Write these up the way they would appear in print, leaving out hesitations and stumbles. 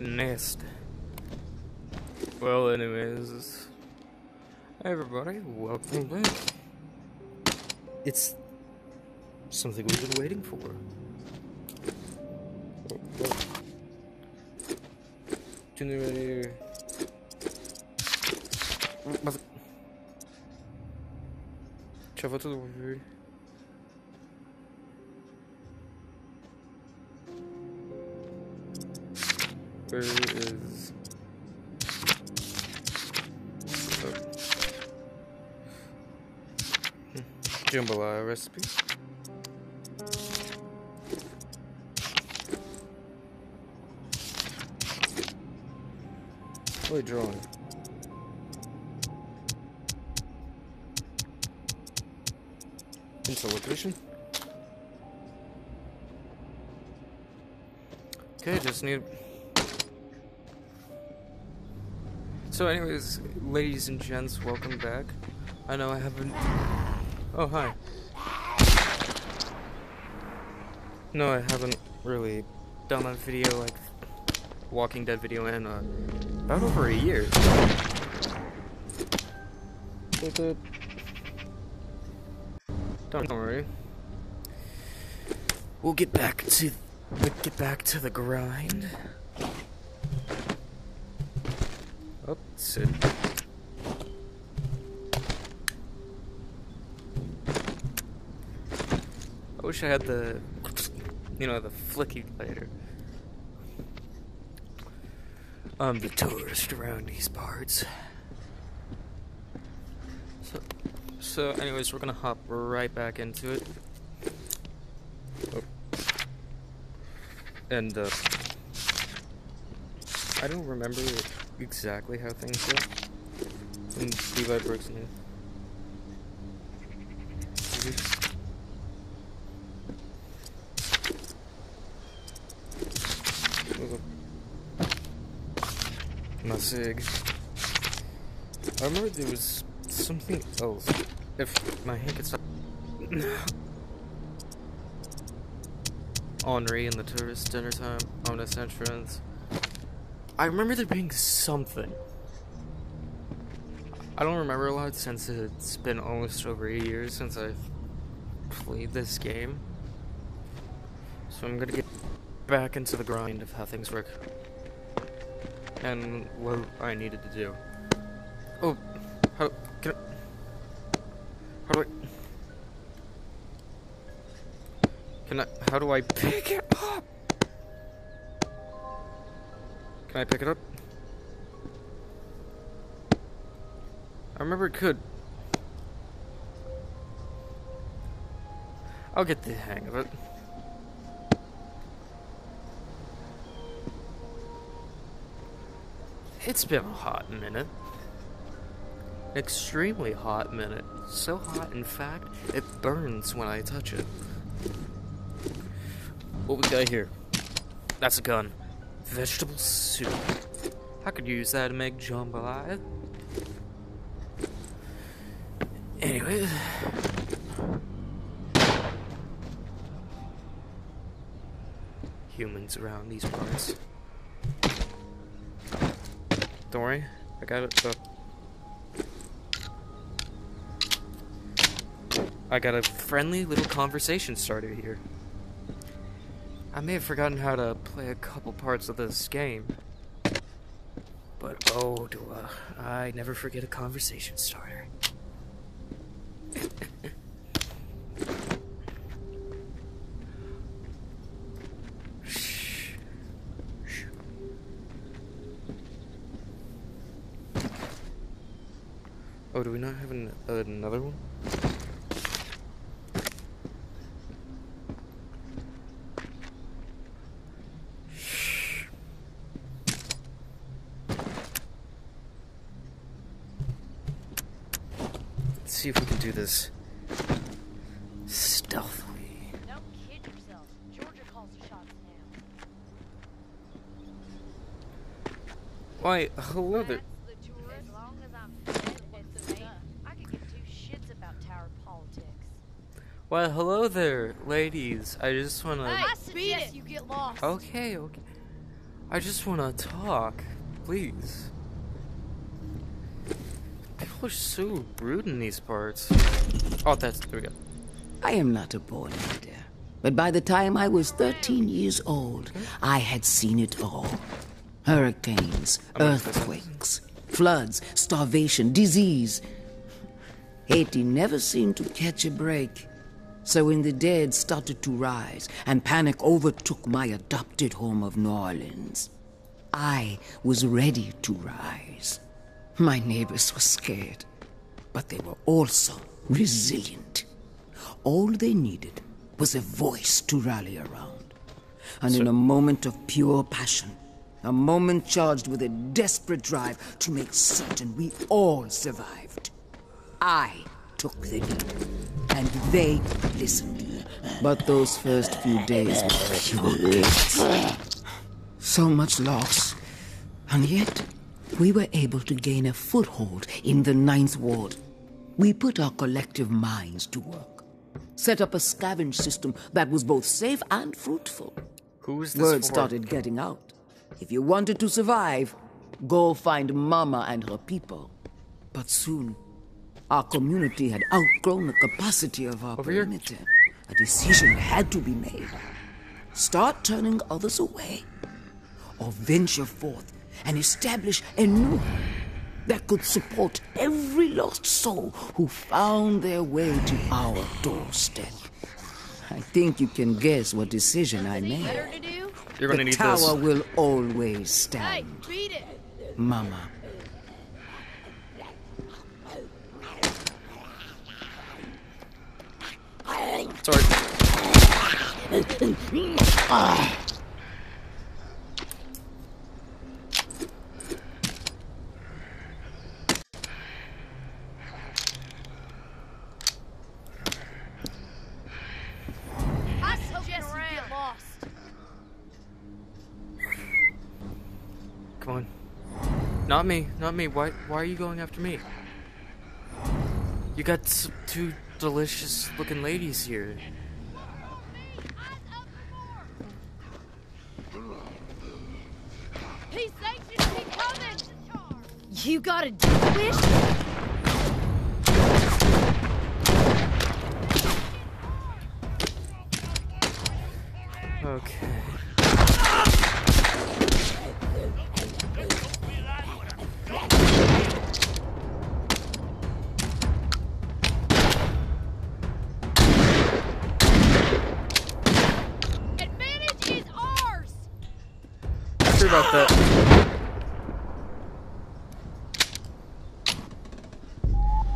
Nasty. Well, anyways, hey everybody, welcome back. It's something we've been waiting for. Generator. Travel to the word. Where is jambalaya recipe? What are you drawing? Interlocution? Okay, just need. So anyways, ladies and gents, welcome back. I know I haven't... Oh, hi. No, I haven't really done a video like Walking Dead video in about over a year. Don't worry. We'll get back to the grind. Oh, sit. I wish I had the, the flicky later. I'm the tourist around these parts. So anyways, we're gonna hop right back into it. Oh. And, I don't remember exactly how things go. And Levi breaks in. My sig. I remember there was something else. If my hand could stop. Henri and the tourist dinner time. Honest entrance. I remember there being something. I don't remember a lot since it's been almost over a year since I've played this game. So I'm gonna get back into the grind of how things work. And what I needed to do. Oh, how do I pick it up? Can I pick it up? I remember it could. I'll get the hang of it. It's been a hot minute. Extremely hot minute. So hot, in fact, it burns when I touch it. What we got here? That's a gun. Vegetable soup. I could use that to make jambalaya. Anyway. Humans around these parts. Don't worry, I got it up. I got a friendly little conversation starter here. I may have forgotten how to play a couple parts of this game. But oh, do I never forget a conversation starter. Oh, do we not have another one? Let's see if we can do this stealthily. Don't kid yourself. Georgia calls the shots now. Why, hello there. Why, hello there, ladies. I just wanna... I suggest you get lost. Okay. I just want to talk. Please. People are so rude in these parts. Oh, there we go. I am not a born leader, but by the time I was 13 years old, I had seen it all. Hurricanes, earthquakes, floods, starvation, disease. Haiti never seemed to catch a break. So when the dead started to rise and panic overtook my adopted home of New Orleans, I was ready to rise. My neighbors were scared, but they were also resilient. All they needed was a voice to rally around. And in a moment of pure passion, a moment charged with a desperate drive to make certain we all survived, I took the lead, and they listened. But those first few days were pure chaos. So much loss, and yet we were able to gain a foothold in the 9th Ward. We put our collective minds to work, set up a scavenge system that was both safe and fruitful. Who is this Word for? started getting out. If you wanted to survive, go find Mama and her people. But soon, our community had outgrown the capacity of our Over here. perimeter. A decision had to be made. Start turning others away, or venture forth and establish a new home that could support every lost soul who found their way to our doorstep. I think you can guess what decision I made. Better to do? You're gonna The need tower this. will always Hey, stand, beat it! Mama. Sorry. I suggest you get lost. Come on. Not me. Not me. Why are you going after me? You got two delicious looking ladies here. He's anxious to be coming! You got a death wish? Okay. Advantage is ours! Sorry about that.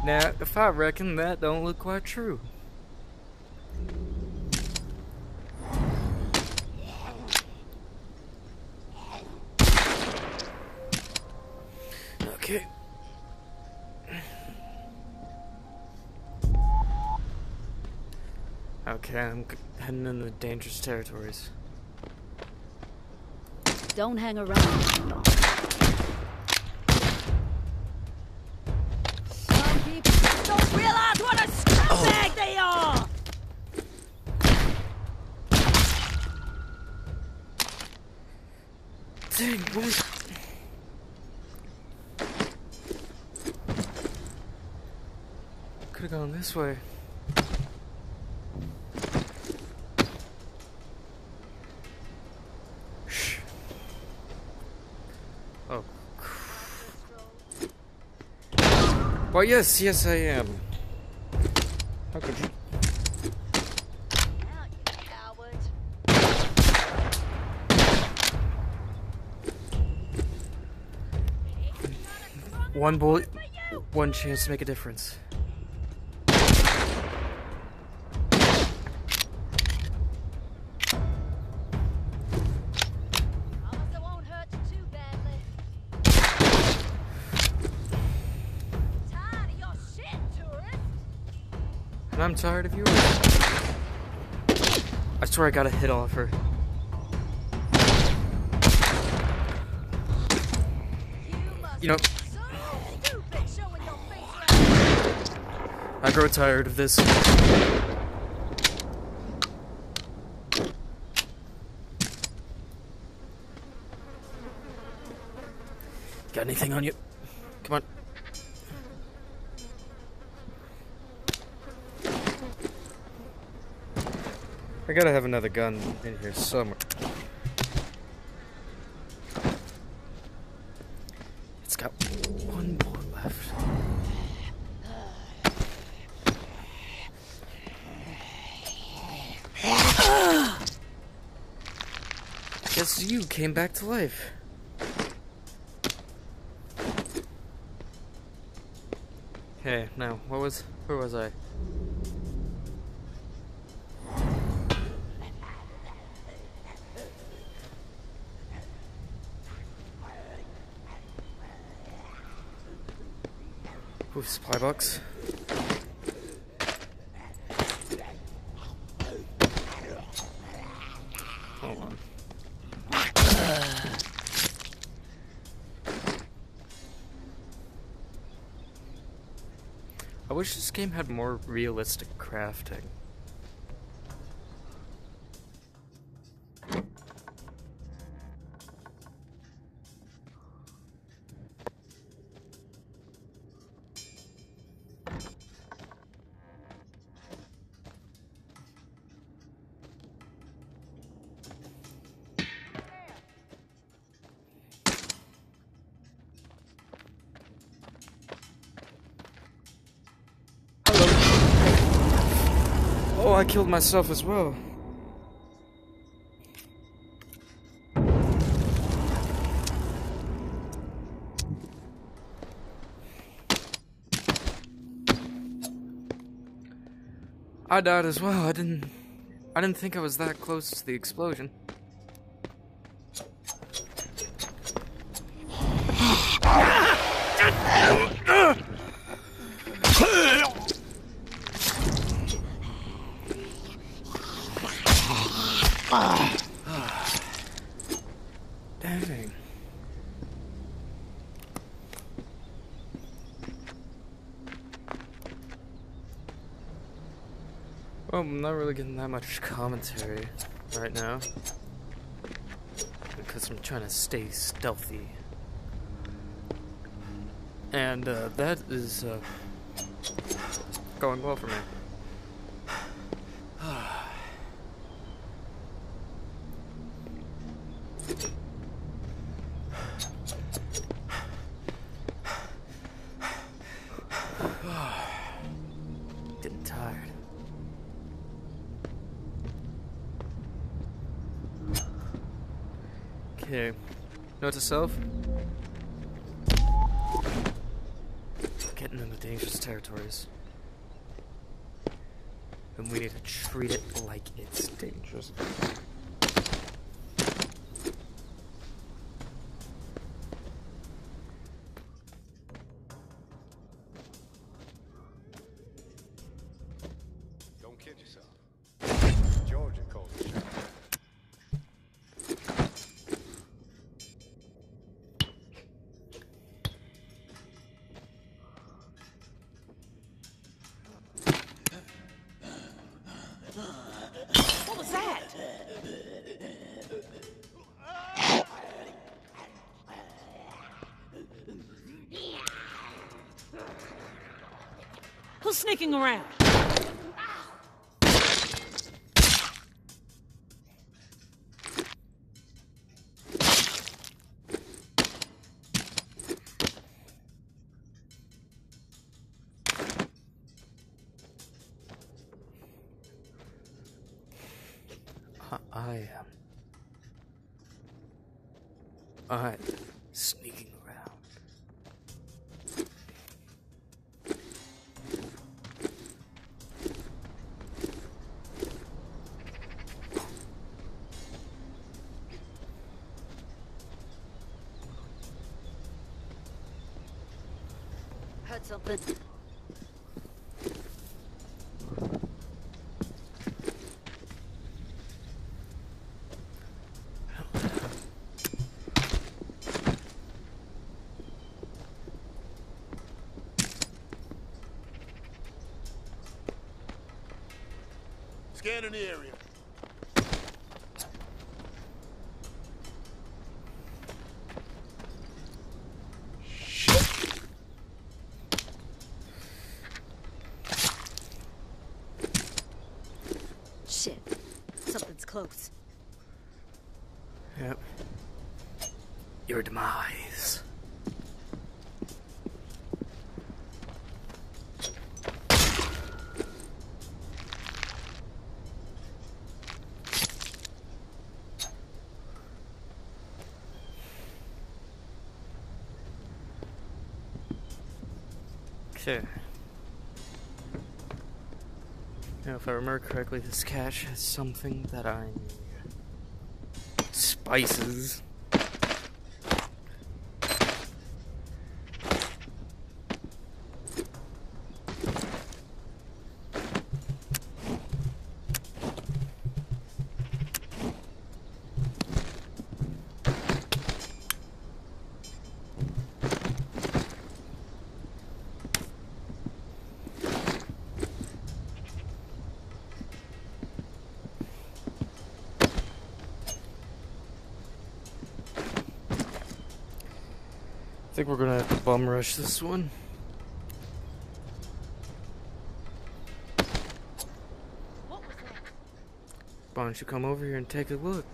Now, if I reckon that don't look quite true. Okay. Okay, I'm heading into dangerous territories. Don't hang around too long. Some people don't realize what a scumbag they are! Dang, what? Could have gone this way. Shh. Oh. Well, yes, I am. How could you? Now, you cowards. One bullet, one chance to make a difference. Promise it won't hurt you too badly. Tired of your shit, tourist! And I'm tired of yours. I swear I got a hit off her. You know, So stupid showing your face around. I grow tired of this. Got anything on you? Come on. I gotta have another gun in here somewhere. It's got one bullet left. Guess you came back to life. Okay, now, where was I? Ooh, supply box. Hold on. I wish this game had more realistic crafting. Oh, I killed myself as well. I died as well. I didn't think I was that close to the explosion. Dang. Well, I'm not really getting that much commentary right now because I'm trying to stay stealthy. And that is going well for me. Getting tired. Okay, note to self. Getting into dangerous territories. And we need to treat it like it's dangerous. Don't kid yourself. Georgia called the shot. What was that? Who's sneaking around? I'm sneaking around. Heard something. Scanning the area. close. Yep. Your demise. Okay. Now, if I remember correctly, this cache has something that I need. Spices. I think we're gonna have to bum rush this one. What was that? Why don't you come over here and take a look?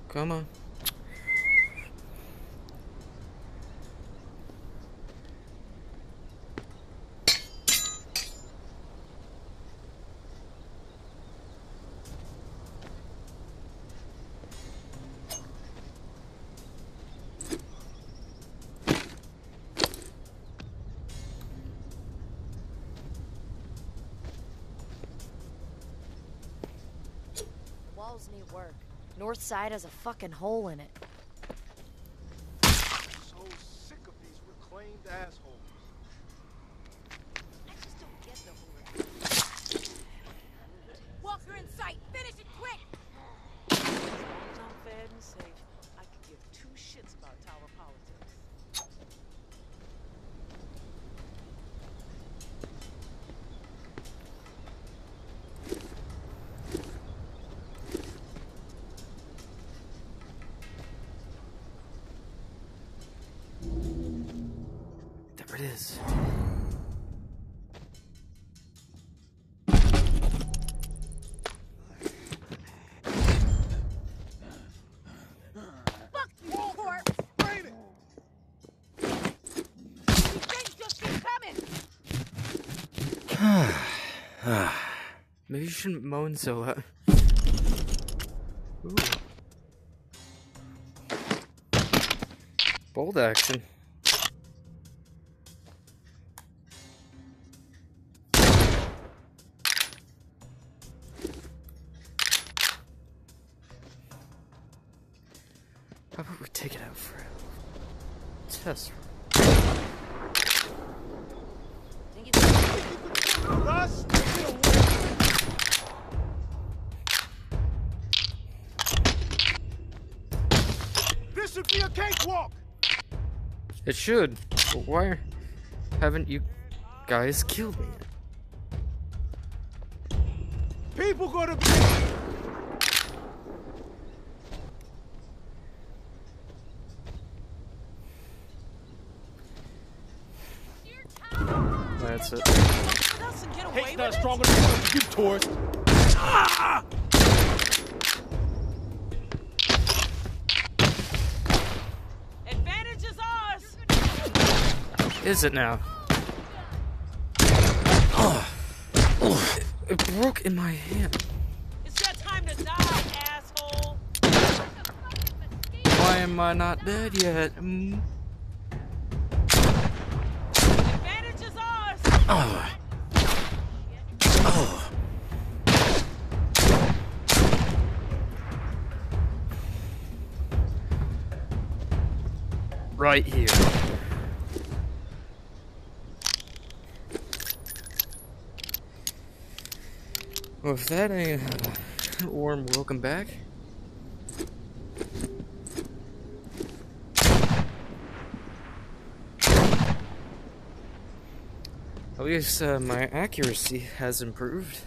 Come on. Walls need work. North side has a fucking hole in it. So sick of these reclaimed assholes. I just don't get the whole. Walker in sight! Finish it quick! As long as I'm fed and safe, I can give two shits about tower politics. There it is. Fuck you, corpse! Rain it! These things just keep coming! Maybe you shouldn't moan so loud. Ooh. Bold action. How about we take it out for a test run? Think it's Russ, get away! This should be a cakewalk! It should. But why haven't you guys killed me yet? People gonna be... That's it. With us and get away Hate's with not it? strong enough for you, tourist. Ah! Advantage is ours. Is it now? It broke in my hand. It's your time to die, asshole. Why am I not dead yet? Advantage is ours. Right here. Well, if that ain't a warm welcome back. At least my accuracy has improved.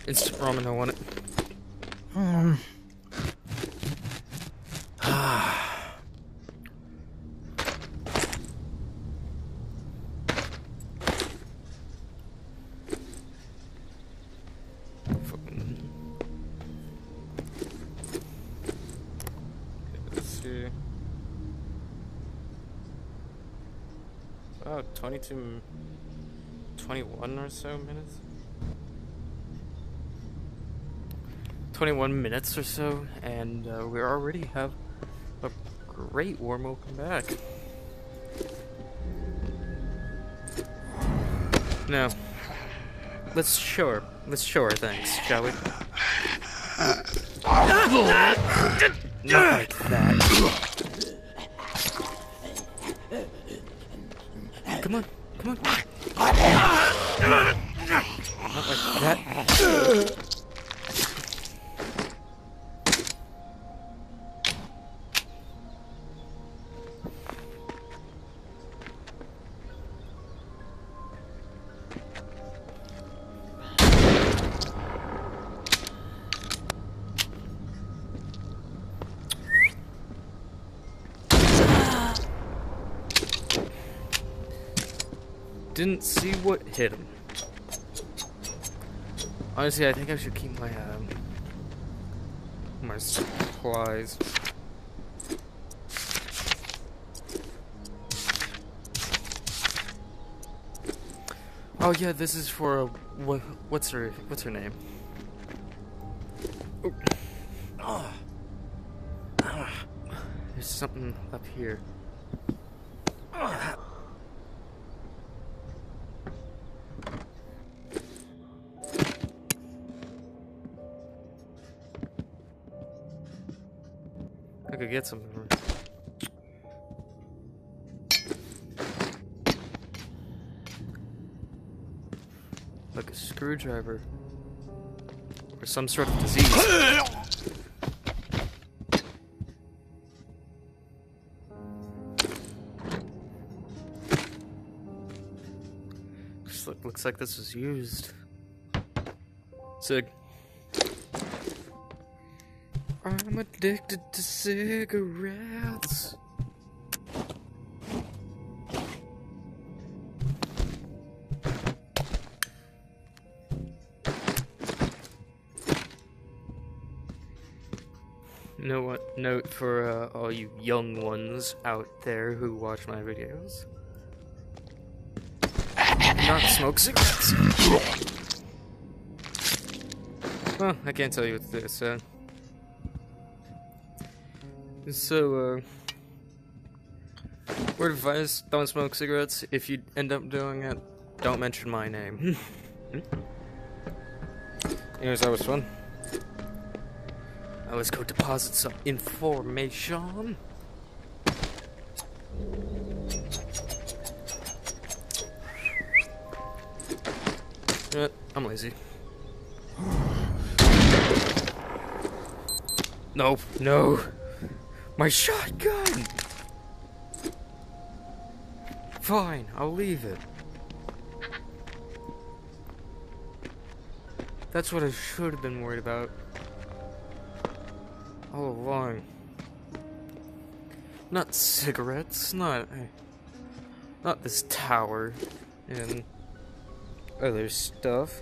Instant ramen, I want it. Let's see. Oh, 21 or so minutes. 21 minutes or so, and we already have a great warm welcome back. Now, let's show her thanks, shall we? Not like that. Come on. Not like that. Didn't see what hit him. Honestly, I think I should keep my supplies. Oh yeah, this is for what's her name? Oh. There's something up here. I could get some. Like a screwdriver. Or some sort of disease. Just looks like this was used. Sig. I'm addicted to cigarettes. You know what? Note for all you young ones out there who watch my videos. Do not smoke cigarettes. Well, I can't tell you what to do, so... word of advice, don't smoke cigarettes. If you end up doing it, don't mention my name. Anyways, that was fun. Now let's go deposit some information. I'm lazy. Nope, no. My shotgun! Fine, I'll leave it. That's what I should have been worried about all along. Not cigarettes, not this tower and other stuff.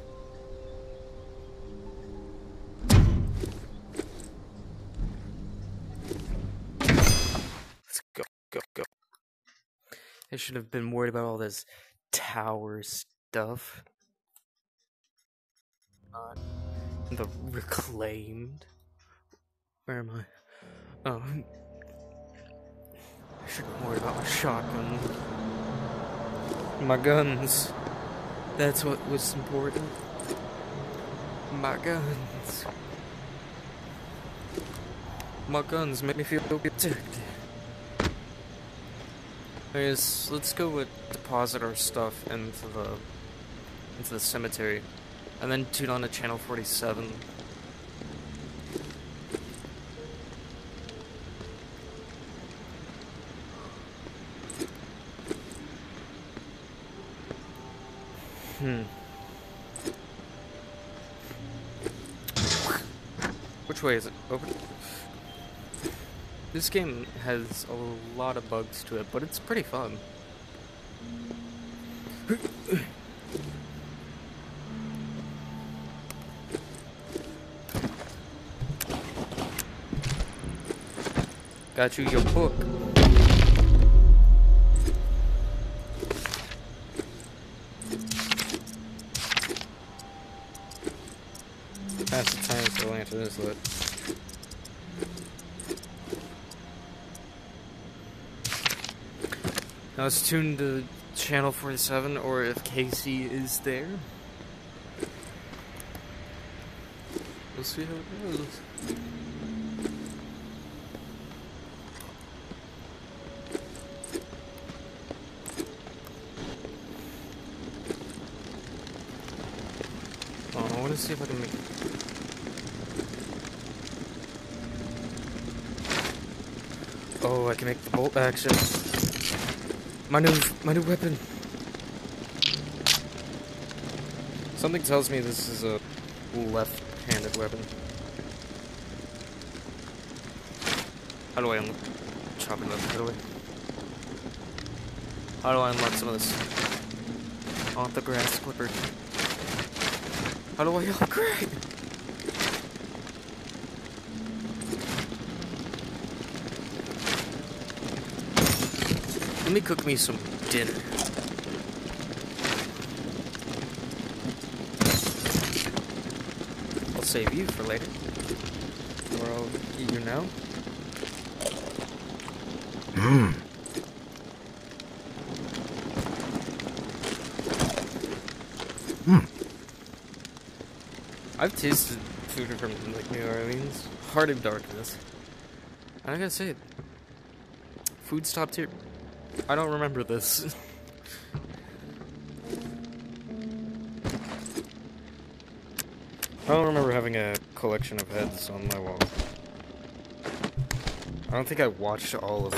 Go. I should have been worried about all this tower stuff. Not the reclaimed. Where am I? Oh. I should have been worried about my shotgun. My guns. That's what was important. My guns. My guns make me feel protected. Anyways, let's go with deposit our stuff into the cemetery, and then tune on to channel 47. Which way is it? Open? This game has a lot of bugs to it, but it's pretty fun. Got you your book. Pass the time so the lantern is lit. Now let's tune to channel 47, or if Casey is there. We'll see how it goes. Oh, I want to see if I can make it. Oh, I can make the bolt action. My new weapon. Something tells me this is a left-handed weapon. How do I unlock? Chop it up. How do I unlock some of this? I want the grass clipper. How do I upgrade? Let me cook me some dinner. I'll save you for later. Or I'll eat you now. I've tasted food from like New Orleans. Heart of Darkness. And I gotta say, food's top tier. I don't remember this. I don't remember having a collection of heads on my wall. I don't think I watched all of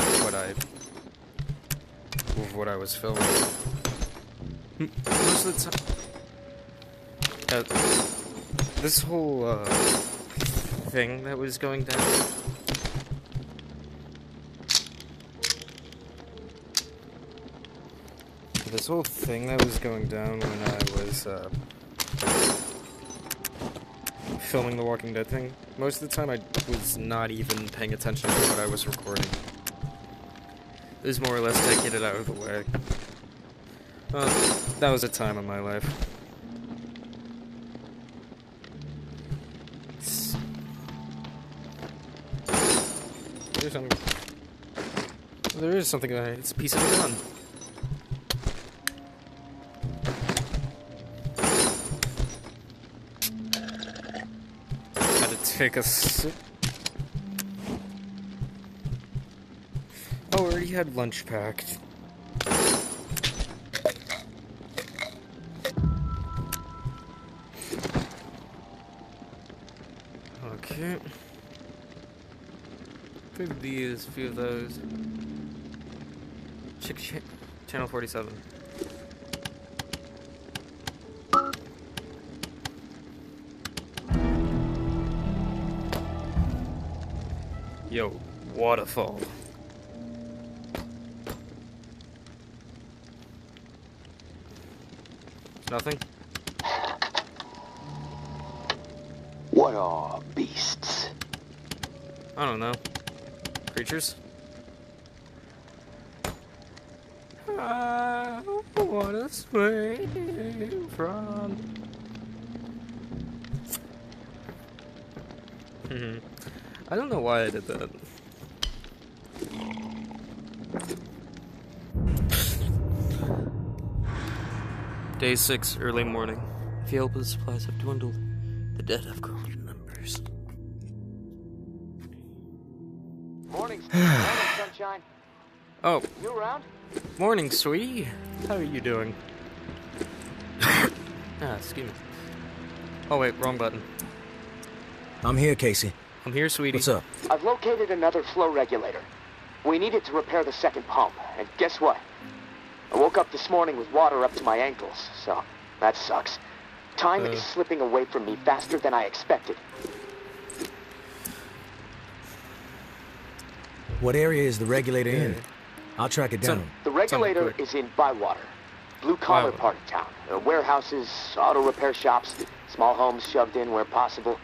what I was filming. Most of the time, this whole thing that was going down. This whole thing that was going down when I was filming the Walking Dead thing, most of the time I was not even paying attention to what I was recording. It was more or less to get it out of the way. That was a time in my life. There is something that it's a piece of a gun. Take a sip. Oh, I already had lunch packed. Okay. Few of these, few of those. Check channel 47. Yo, waterfall. Nothing? What are beasts? I don't know. Creatures? I wanna swing from. I don't know why I did that. Day 6, early morning. Fuel supplies have dwindled. The dead have grown in numbers. Morning, sunshine. Oh, You around? morning, sweetie. How are you doing? Excuse me. Oh wait, wrong button. I'm here, Casey. I'm here, sweetie. What's up? I've located another flow regulator. We needed to repair the second pump, and guess what? I woke up this morning with water up to my ankles, so That sucks. Time is slipping away from me faster than I expected. What area is the regulator in? I'll track it down. The regulator is in Bywater. Blue-collar Bywater. part of town. Warehouses, auto repair shops, small homes shoved in where possible.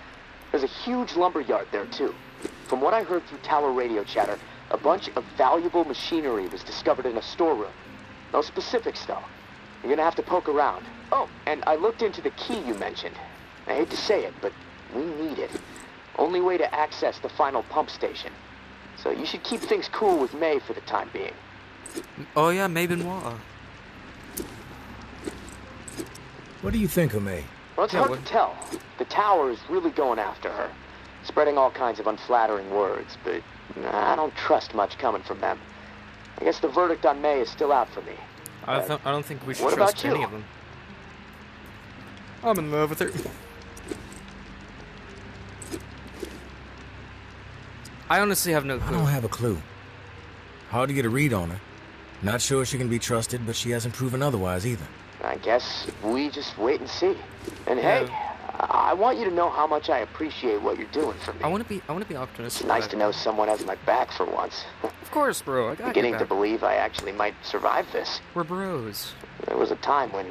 There's a huge lumber yard there, too. From what I heard through tower radio chatter, a bunch of valuable machinery was discovered in a storeroom. No specifics, though. You're gonna have to poke around. Oh, and I looked into the key you mentioned. I hate to say it, but we need it. Only way to access the final pump station. So you should keep things cool with May for the time being. Oh yeah, May Benoit. What do you think of May? Well, it's Yeah, hard what- to tell. The tower is really going after her. Spreading all kinds of unflattering words, but I don't trust much coming from them. I guess the verdict on May is still out for me. I don't think we should What trust about you? any of them. I'm in love with her. I honestly have no I clue. don't have a clue. Hard to get a read on her. Not sure she can be trusted, but she hasn't proven otherwise either. I guess we just wait and see. And hey, I want you to know how much I appreciate what you're doing for me. I want to be optimistic. It's nice about to it. know someone has my back for once. Of course, bro. I got Beginning your to back. believe I actually might survive this. We're bros. There was a time when,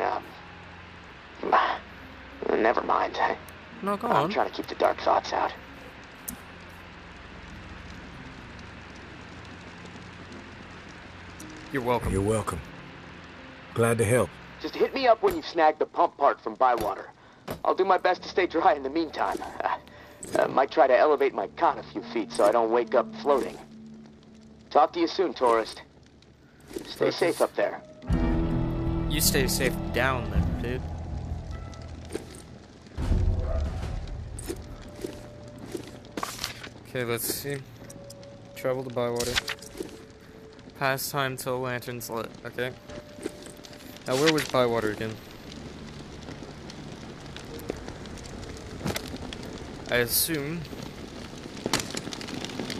never mind. No, go I'm on. trying to keep the dark thoughts out. You're welcome. You're welcome. Glad to help. Just hit me up when you've snagged the pump part from Bywater. I'll do my best to stay dry in the meantime. Might try to elevate my cot a few feet so I don't wake up floating. Talk to you soon, tourist. Stay safe up there. You stay safe down there, dude. Okay, let's see. Travel to Bywater. Pass time till lantern's lit. Okay. Now, where was Bywater again? I assume,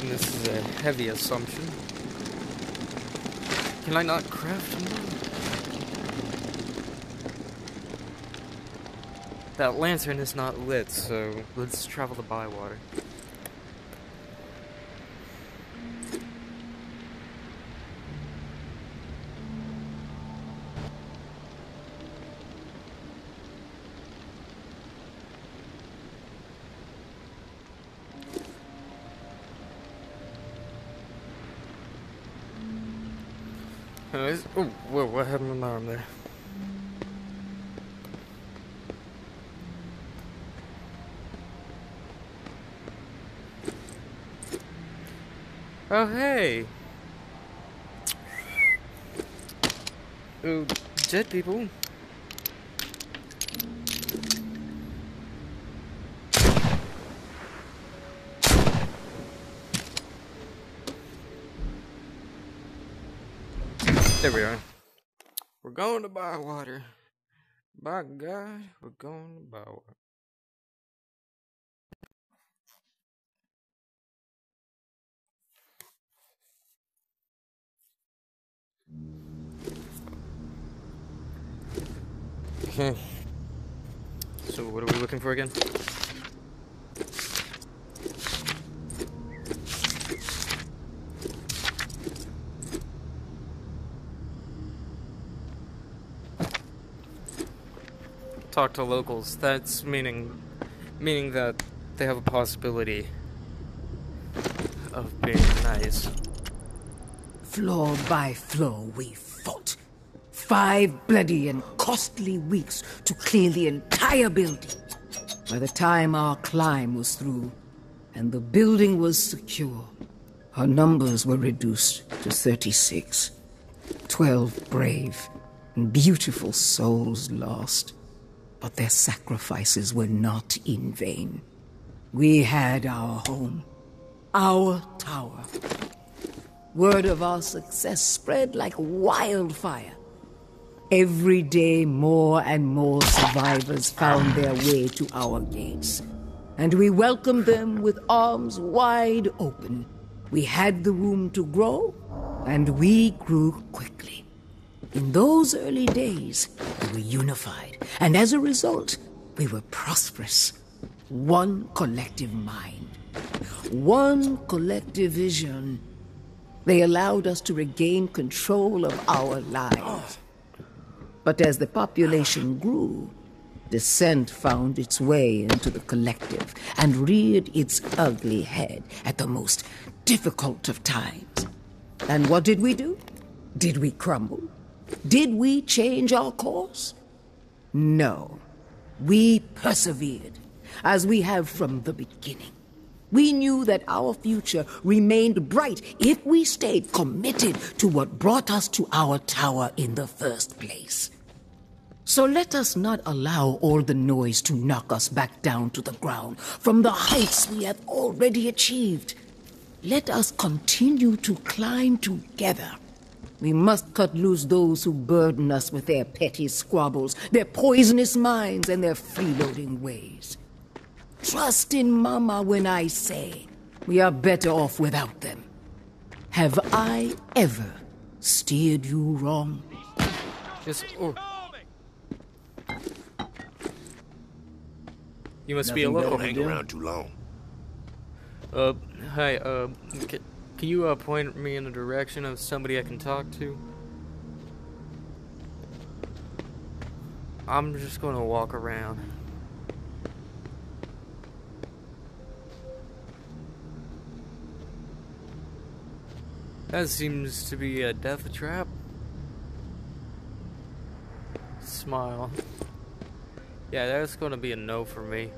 and this is a heavy assumption, can I not craft more? That lantern is not lit, so let's travel to Bywater. Anyways, oh, whoa, what happened with my arm there? Oh, hey! Oh, dead people. There we are. We're going to Bywater. By God, we're going to Bywater. Okay. So what are we looking for again? Talk to locals. That's meaning that they have a possibility of being nice. Floor by floor we fought. 5 bloody and costly weeks to clear the entire building. By the time our climb was through and the building was secure, our numbers were reduced to 36. 12 brave and beautiful souls lost. But their sacrifices were not in vain. We had our home, our tower. Word of our success spread like wildfire. Every day, more and more survivors found their way to our gates, and we welcomed them with arms wide open. We had the room to grow, and we grew quickly. In those early days, we were unified, and as a result, we were prosperous. One collective mind, one collective vision. They allowed us to regain control of our lives. But as the population grew, dissent found its way into the collective and reared its ugly head at the most difficult of times. And what did we do? Did we crumble? Did we change our course? No. We persevered, as we have from the beginning. We knew that our future remained bright if we stayed committed to what brought us to our tower in the first place. So let us not allow all the noise to knock us back down to the ground from the heights we have already achieved. Let us continue to climb together. We must cut loose those who burden us with their petty squabbles, their poisonous minds, and their freeloading ways. Trust in Mama when I say we are better off without them. Have I ever steered you wrong? Just, oh. You must be a local. Don't hang around too long. Hi, can you, point me in the direction of somebody I can talk to? I'm just gonna walk around. That seems to be a death trap. Smile. Yeah, that's gonna be a no for me.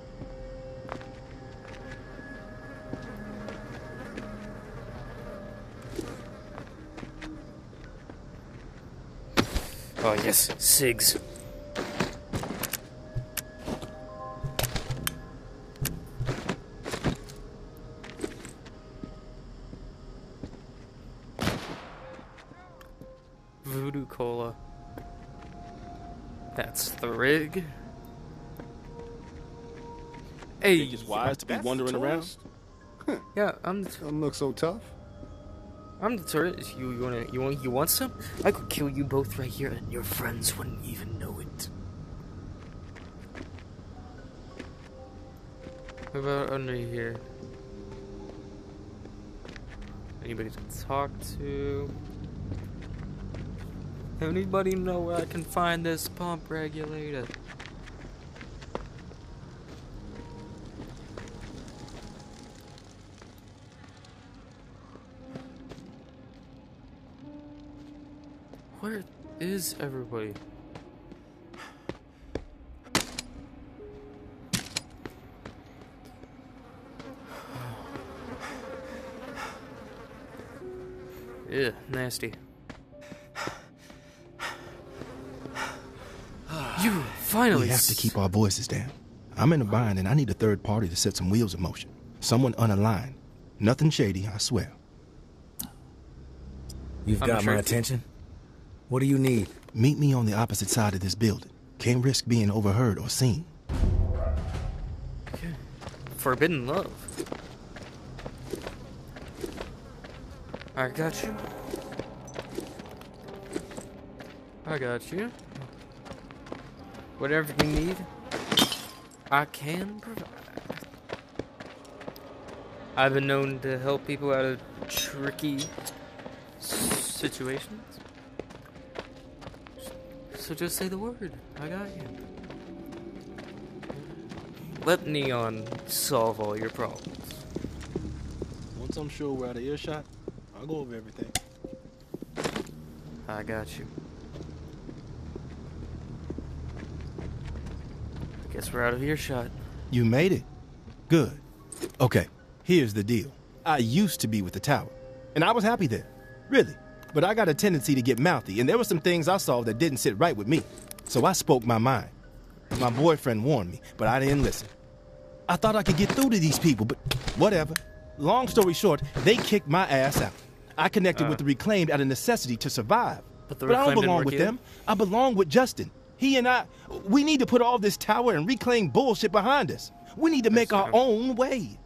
Oh yes, cigs. Voodoo Cola. That's the rig. Hey, Think it's wise to be wandering around? yeah, Don't look so tough. I'm the tourist. You want some? I could kill you both right here, and your friends wouldn't even know it. What about under here? Anybody to talk to? Anybody know where I can find this pump regulator? Where is everybody? Ew, nasty. You finally. We have to keep our voices down. I'm in a bind and I need a third party to set some wheels in motion. Someone unaligned. Nothing shady, I swear. You've got my attention. What do you need? Meet me on the opposite side of this building. Can't risk being overheard or seen. Okay. Forbidden love. I got you. I got you. Whatever you need, I can provide. I've been known to help people out of tricky situations. So just say the word. I got you. Let Neon solve all your problems. Once I'm sure we're out of earshot, I'll go over everything. I got you. I guess we're out of earshot. You made it. Good. Okay, here's the deal. I used to be with the tower, and I was happy there. Really. But I got a tendency to get mouthy, and there were some things I saw that didn't sit right with me. So I spoke my mind. My boyfriend warned me, but I didn't listen. I thought I could get through to these people, but whatever. Long story short, they kicked my ass out. I connected with the Reclaimed out of necessity to survive. But the I don't Reclaimed didn't belong work with either? them. I belong with Justin. He and I, we need to put all this tower and Reclaimed bullshit behind us. We need to make our own way.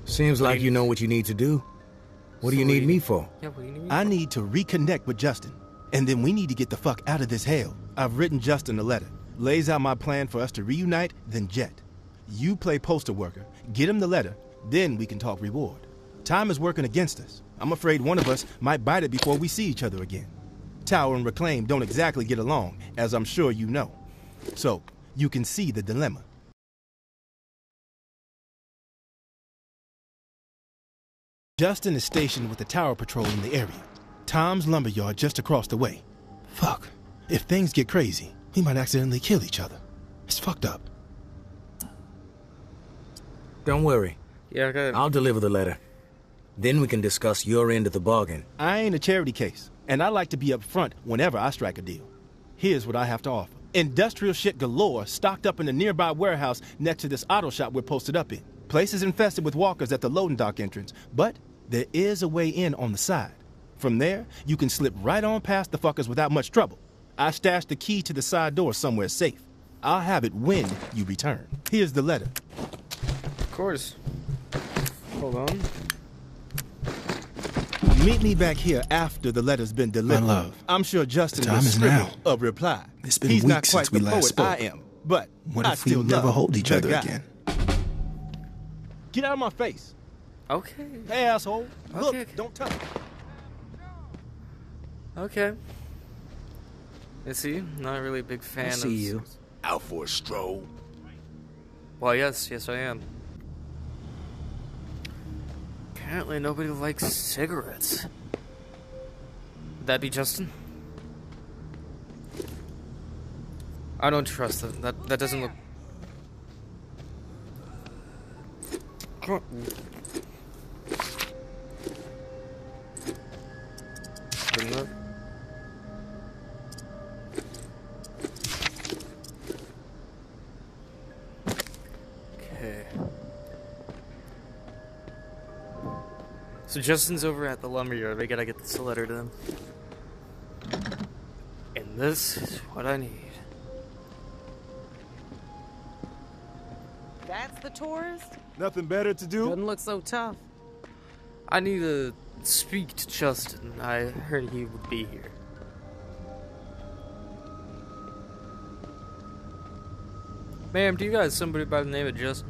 Seems like you know what you need to do. What do you need me for? Yeah, what do you need me I for? need to reconnect with Justin, and then we need to get the fuck out of this hell. I've written Justin a letter. Lays out my plan for us to reunite, then jet. You play poster worker, get him the letter, then we can talk reward. Time is working against us. I'm afraid one of us might bite it before we see each other again. Tower and Reclaim don't exactly get along, as I'm sure you know. So, you can see the dilemma. Justin is stationed with the Tower Patrol in the area. Tom's lumberyard just across the way. Fuck. If things get crazy, we might accidentally kill each other. It's fucked up. Don't worry. Yeah, okay. I'll deliver the letter. Then we can discuss your end of the bargain. I ain't a charity case, and I like to be upfront whenever I strike a deal. Here's what I have to offer. Industrial shit galore stocked up in the nearby warehouse next to this auto shop we're posted up in. Place is infested with walkers at the loading dock entrance, but there is a way in on the side. From there, you can slip right on past the fuckers without much trouble. I stashed the key to the side door somewhere safe. I'll have it when you return. Here's the letter. Of course. Hold on. Meet me back here after the letter's been delivered. My love, I'm sure Justin the time will is scribble now. a reply. It's been He's not weeks quite since we the last poet I spoke. am, but What I if we still never love hold each the other guy. again? Get out of my face. Okay. Hey, asshole. Look, Okay. don't touch. Okay. You see, not really a big fan I of... see you. Out for a stroll? Well, yes I am. Apparently nobody likes cigarettes. Would that be Justin? I don't trust them. That doesn't look... Good enough. Okay. So Justin's over at the lumberyard. We gotta get this letter to him. And this is what I need. That's the tourist? Nothing better to do? Doesn't look so tough. I need to speak to Justin. I heard he would be here. Ma'am, do you guys somebody by the name of Justin?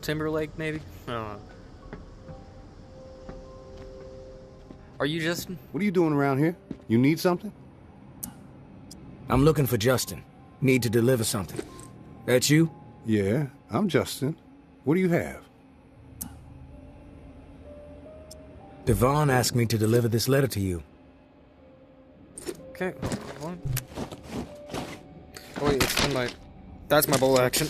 Timberlake, maybe? I don't know. Are you Justin? What are you doing around here? You need something? I'm looking for Justin. Need to deliver something. That you? Yeah, I'm Justin. What do you have? Devon asked me to deliver this letter to you. Okay, hold on. Oh wait, it's in my... That's my bolt action.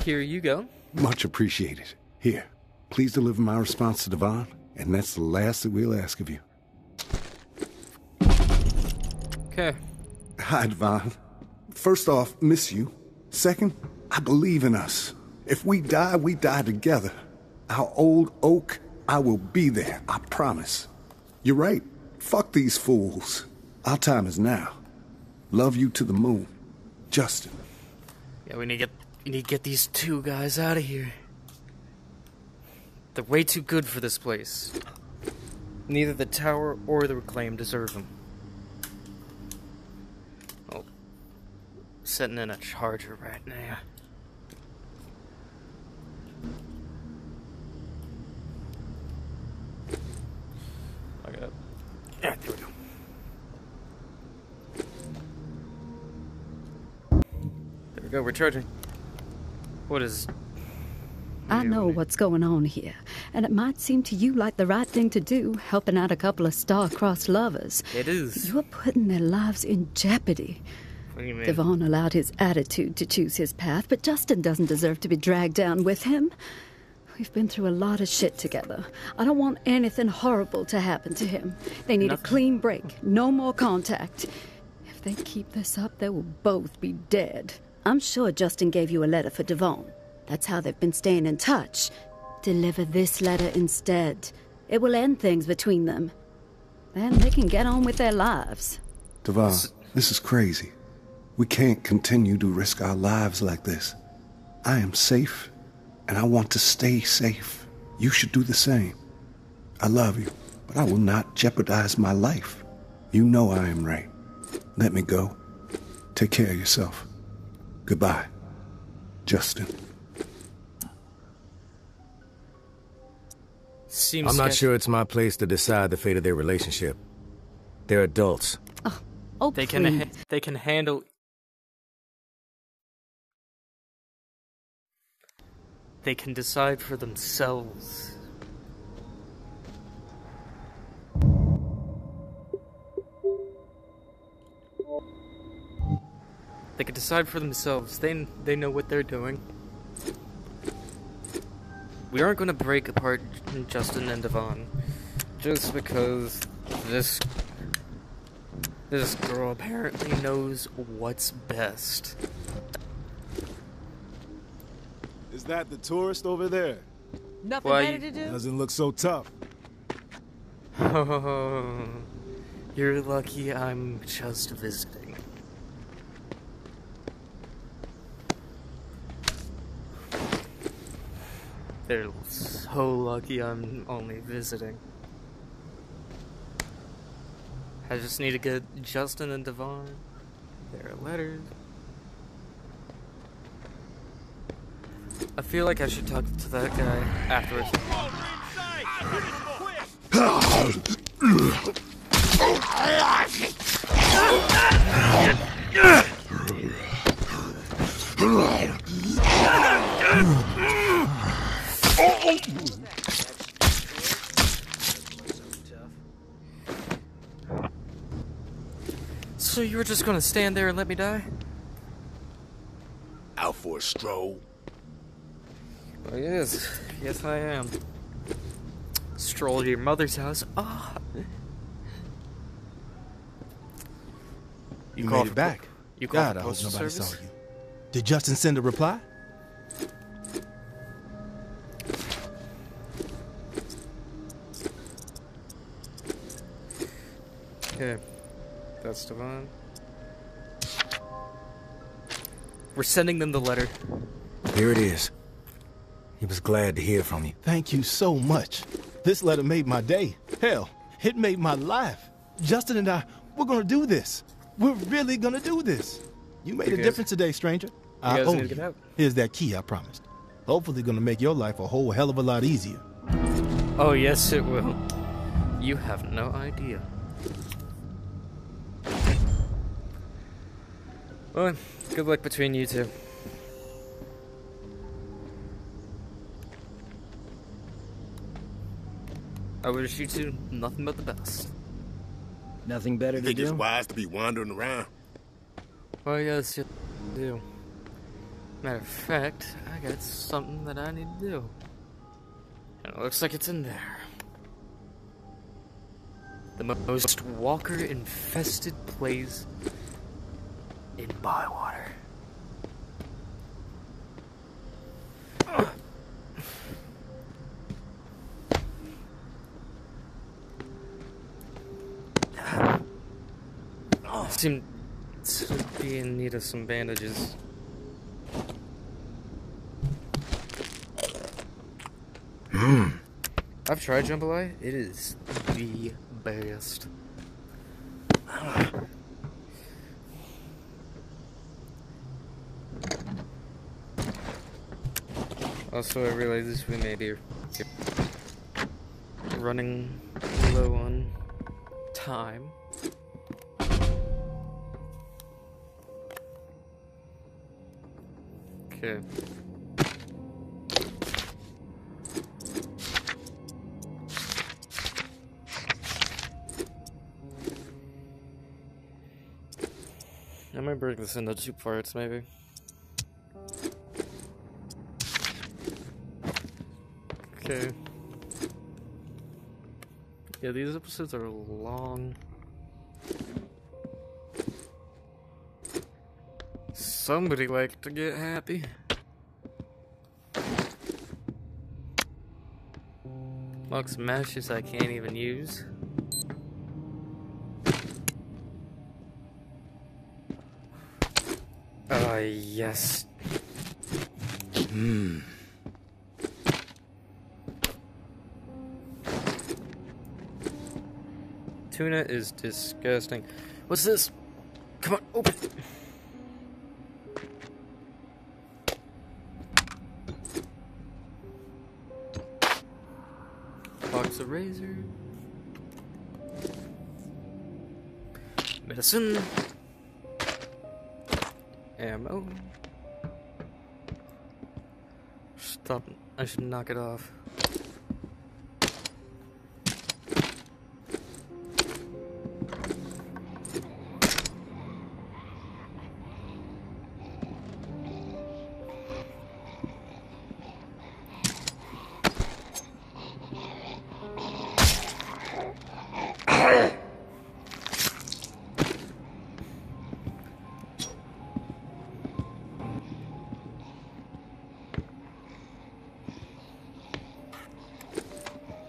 Here you go. Much appreciated. Here, please deliver my response to Devon, and that's the last that we'll ask of you. Okay. Hi, Devon. First off, miss you. Second, I believe in us. If we die together. Our old oak, I will be there, I promise. You're right. Fuck these fools. Our time is now. Love you to the moon. Justin. Yeah, we need to get these two guys out of here. They're way too good for this place. Neither the tower or the Reclaim deserve them. Oh, sitting in a charger right now. Okay. Yeah, there we go. There we go, we're charging. What is... I know what's going on here, and it might seem to you like the right thing to do, helping out a couple of star-crossed lovers. It is. You're putting their lives in jeopardy. What do you mean? Devon allowed his attitude to choose his path, but Justin doesn't deserve to be dragged down with him. We've been through a lot of shit together. I don't want anything horrible to happen to him. They need a clean break, no more contact. If they keep this up, they will both be dead. I'm sure Justin gave you a letter for Devon. That's how they've been staying in touch. Deliver this letter instead. It will end things between them. Then they can get on with their lives. Devon, this is crazy. We can't continue to risk our lives like this. I am safe, and I want to stay safe. You should do the same. I love you, but I will not jeopardize my life. You know I am right. Let me go. Take care of yourself. Goodbye, Justin. Seems I'm not sketchy. sure it's my place to decide the fate of their relationship. They're adults. Oh, They please. can handle. They can decide for themselves. They can decide for themselves. They know what they're doing. We aren't going to break apart Justin and Devon just because this girl apparently knows what's best. Is that the tourist over there? Nothing Why better you- to do? Doesn't look so tough. Oh, you're lucky I'm just visiting. They're so lucky I'm only visiting. I just need to get Justin and Devon their letters. I feel like I should talk to that guy afterwards. So you were just gonna stand there and let me die? Out for a stroll? Oh, yes. Yes, I am. Stroll to your mother's house. Ah. You call made for it back. You call God, for I hope postal nobody service? saw you. Did Justin send a reply? Okay. That's Devon. We're sending them the letter. Here it is. He was glad to hear from you. Thank you so much. This letter made my day. Hell, it made my life. Justin and I, we're gonna do this. We're really gonna do this. You made You a guys- difference today, stranger. I guys owe need to you. get out. Here's that key I promised. Hopefully gonna make your life a whole hell of a lot easier. Oh, yes, it will. You have no idea. Well, good luck between you two. I wish you two nothing but the best. Nothing better to do? It's wise to be wandering around. Well, yes, you do. Matter of fact, I got something that I need to do. And it looks like it's in there. The most walker-infested place in Bywater. I seem to be in need of some bandages. I've tried jambalaya. It is the best. Also, I realize we may be running low on time. Okay. I might break this into 2 parts, maybe. Okay. Yeah, these episodes are long. Somebody like to get happy. Lux meshes I can't even use. Yes. Tuna is disgusting. What's this? Come on, open. Box of razor. Medicine. Ammo. Stop. I should knock it off.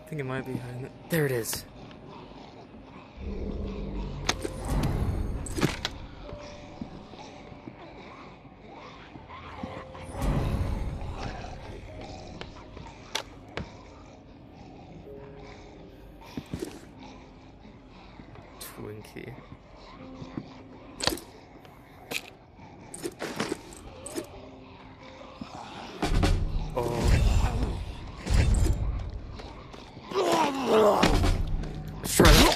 I think it might be hiding it. There it is. Twinkie. Let's try that.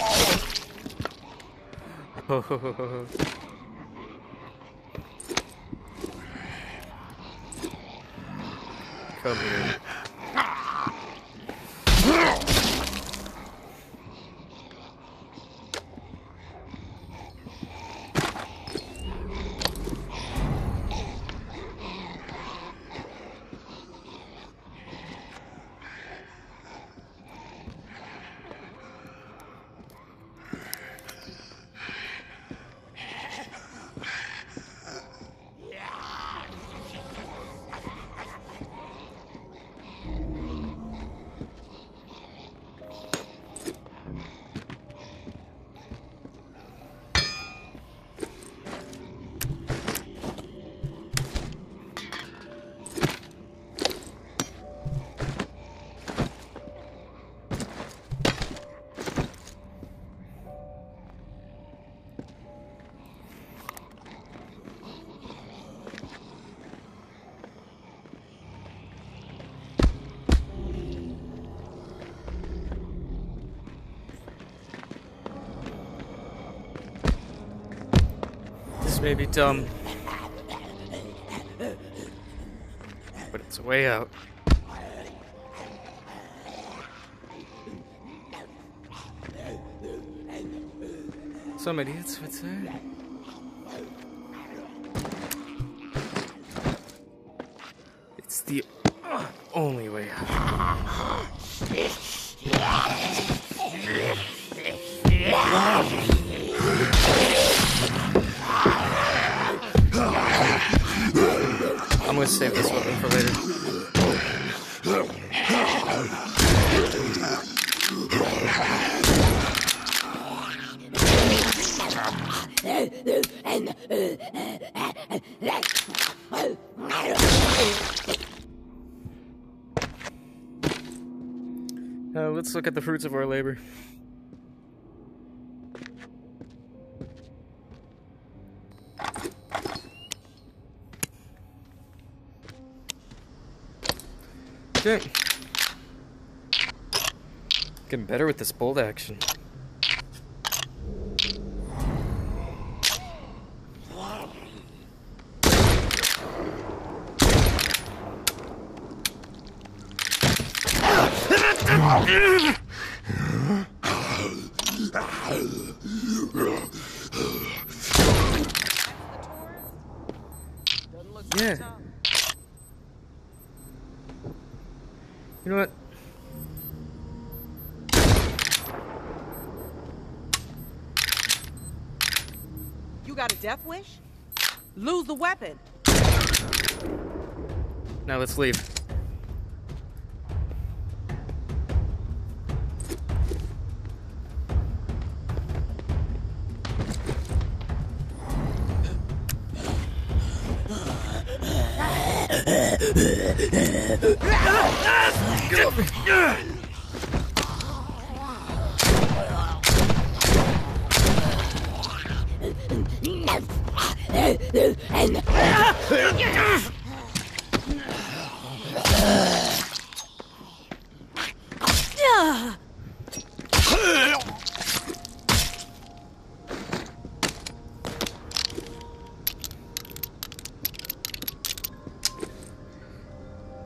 Come here. This may be dumb, but it's a way out. Some idiots would say. It's the only way out. I'm gonna save this weapon for later. Let's look at the fruits of our labor. Okay. Getting better with this bolt action. Yeah. You know what? You got a death wish? Lose the weapon. Now let's leave.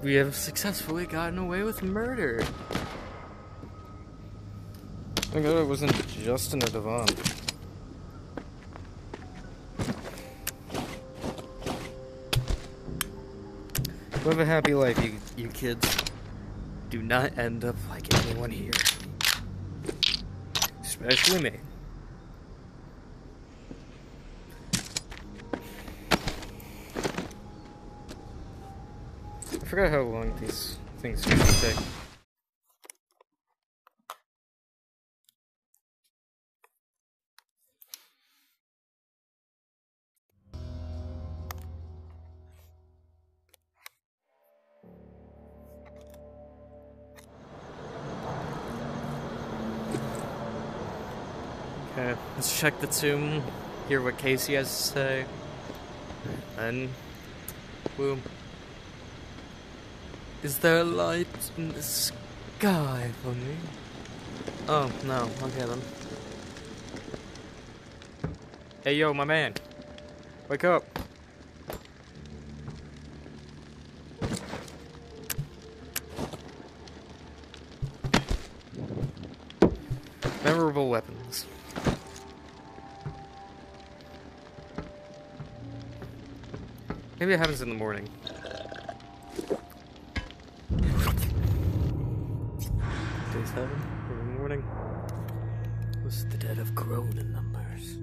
We have successfully gotten away with murder. Thank God it wasn't Justin or Devon. Live a happy life, you kids. Do not end up like anyone here. Especially me. I forgot how long these things usually take. Okay, let's check the tomb, hear what Casey has to say, and boom. Is there a light in the sky for me? Oh, no. Okay, then. Hey, yo, my man. Wake up. Memorable weapons. Maybe it happens in the morning. Day 7, early morning. Was the dead have grown in numbers?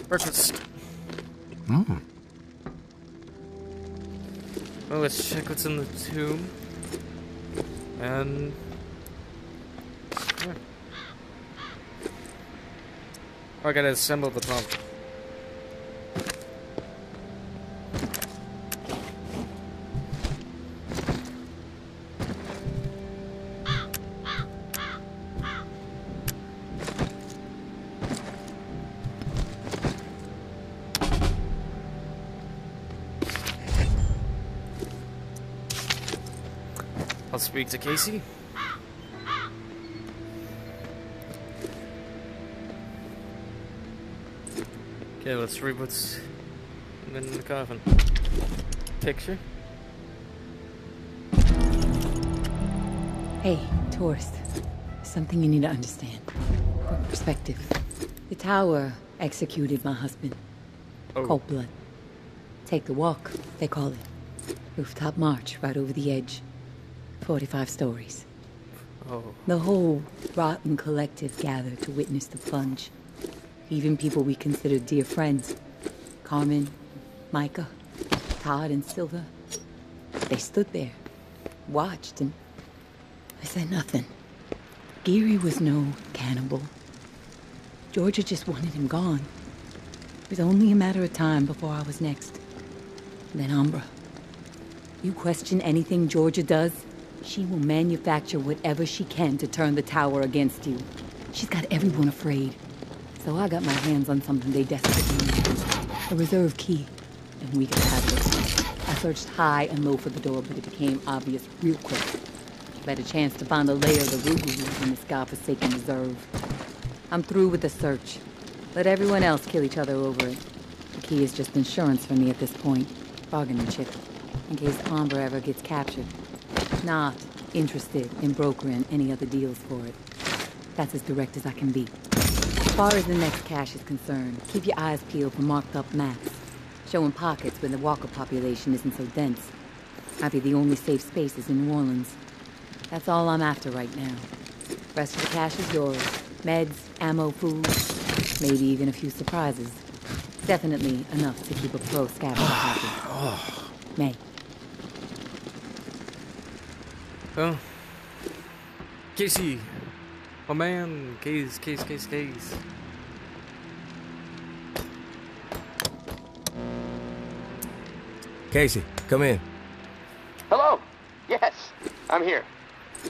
Breakfast. Well, let's check what's in the tomb. And yeah. Oh, I gotta assemble the pump. I'll speak to Casey. Okay, let's read what's in the coffin. Picture. Hey, tourist. Something you need to understand. For perspective. The tower executed my husband. Oh. Cold blood. Take the walk, they call it. Rooftop march right over the edge. 45 stories. Oh. The whole rotten collective gathered to witness the plunge. Even people we considered dear friends. Carmen, Micah, Todd, and Silva. They stood there, watched, and I said nothing. Geary was no cannibal. Georgia just wanted him gone. It was only a matter of time before I was next. Then Umbra. You question anything Georgia does, she will manufacture whatever she can to turn the tower against you. She's got everyone afraid. So I got my hands on something they desperately need. A reserve key. And we could have it. I searched high and low for the door, but it became obvious real quick. Better chance to find a layer of the Rugu in this godforsaken reserve. I'm through with the search. Let everyone else kill each other over it. The key is just insurance for me at this point. Bargaining chip. In case Amber ever gets captured. Not interested in brokering any other deals for it. That's as direct as I can be. As far as the next cache is concerned, keep your eyes peeled for marked up maps, showing pockets where the walker population isn't so dense. Might be the only safe spaces in New Orleans. That's all I'm after right now. Rest of the cache is yours. Meds, ammo, food, maybe even a few surprises. Definitely enough to keep a pro scavenger happy. May. Oh. Casey. My man. Case. Casey, come in. Hello. Yes, I'm here.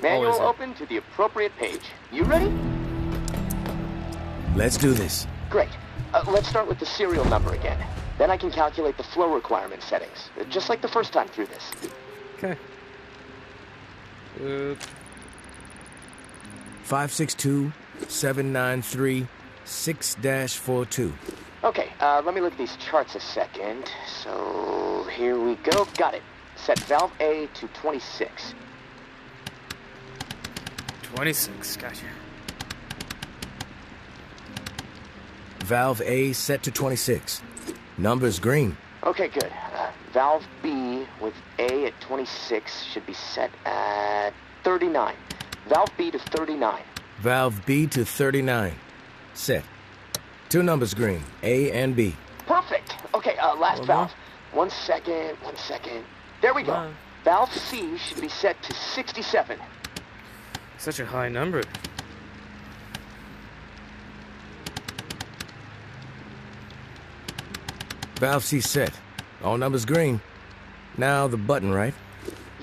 Manual Always open to the appropriate page. You ready? Let's do this. Great. Let's start with the serial number again. Then I can calculate the flow requirement settings, just like the first time through this. Okay. 562-793-6-42. Okay, let me look at these charts a second. So, here we go. Got it. Set valve A to 26. 26, gotcha. Valve A set to 26. Number's green. Okay, good. Valve B with A at 26 should be set at 39. Valve B to 39. Valve B to 39. Set. Two numbers green, A and B. Perfect. Okay, last valve. One second. There we go. Valve C should be set to 67. Such a high number. Valve C set. All numbers green. Now the button, right?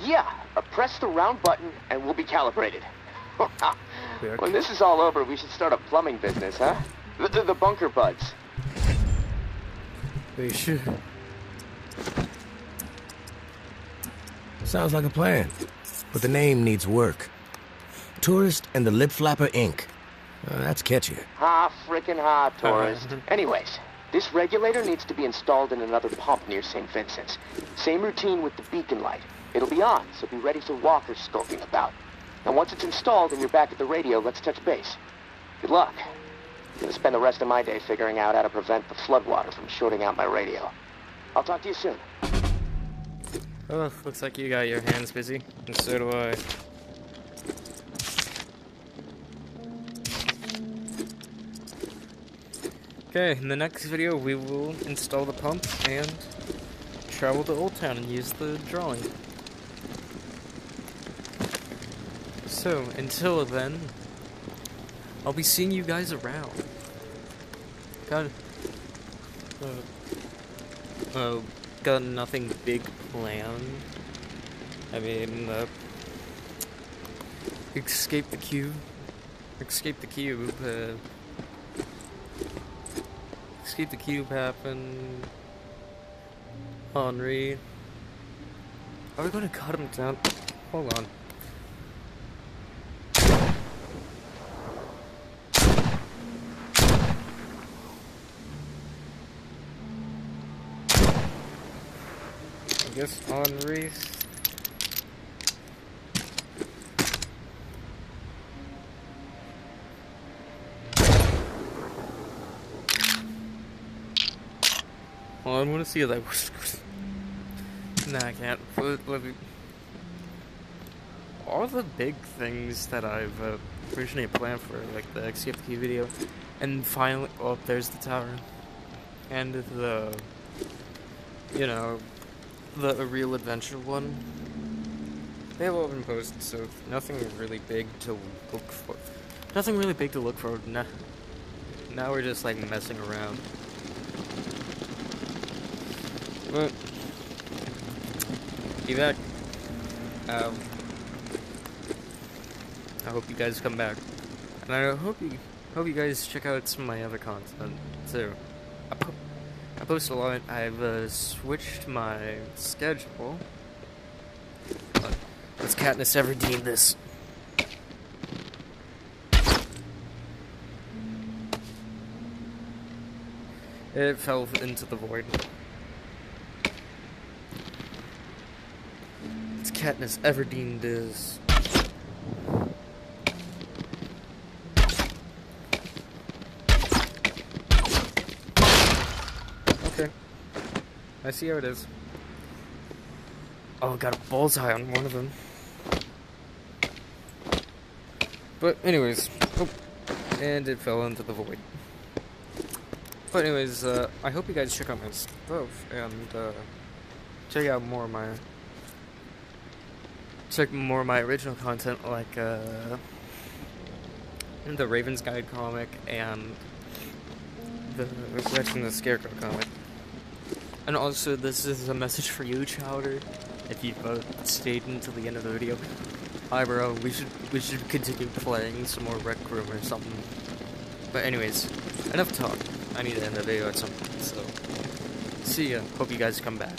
Yeah, press the round button and we'll be calibrated. When this is all over, we should start a plumbing business, huh? The bunker buds. We should. Sounds like a plan. But the name needs work. Tourist and the Lip Flapper Inc. That's catchy. Frickin' tourist. Anyways, this regulator needs to be installed in another pump near St. Vincent's. Same routine with the beacon light. It'll be on, so be ready for walkers skulking about. And once it's installed and you're back at the radio, let's touch base. Good luck. I'm gonna spend the rest of my day figuring out how to prevent the floodwater from shorting out my radio. I'll talk to you soon. Oh, looks like you got your hands busy, and so do I. Okay, in the next video we will install the pump and travel to Old Town and use the drawing. So, until then, I'll be seeing you guys around. Got nothing big planned. I mean, escape the cube. Escape the cube happened. Henri. Are we gonna cut him down? Hold on. I guess Henri's. Well, I want to see if that was. Nah, I can't. All the big things that I've originally planned for, like the XCFQ video, and finally, oh, there's the tower, and the, you know, the real adventure one. They've all been posted, so nothing really big to look for. Nothing really big to look for. Now we're just like messing around. But be back. I hope you guys come back, and I hope you guys check out some of my other content too. I post a lot. I've switched my schedule. Let's Katniss Everdeen this. It fell into the void. It's Katniss Everdeen this. Okay. I see how it is. Oh, got a bullseye on one of them. But anyways, oh, and it fell into the void. But anyways, I hope you guys check out my stuff and check out more of my original content, like the Raven's Guide comic and the Wretch and the Scarecrow comic. And also, this is a message for you, Chowder. If you've stayed until the end of the video, hi bro, we should continue playing some more Rec Room or something. But anyways, enough talk. I need to end the video at some point, so see ya. Hope you guys come back.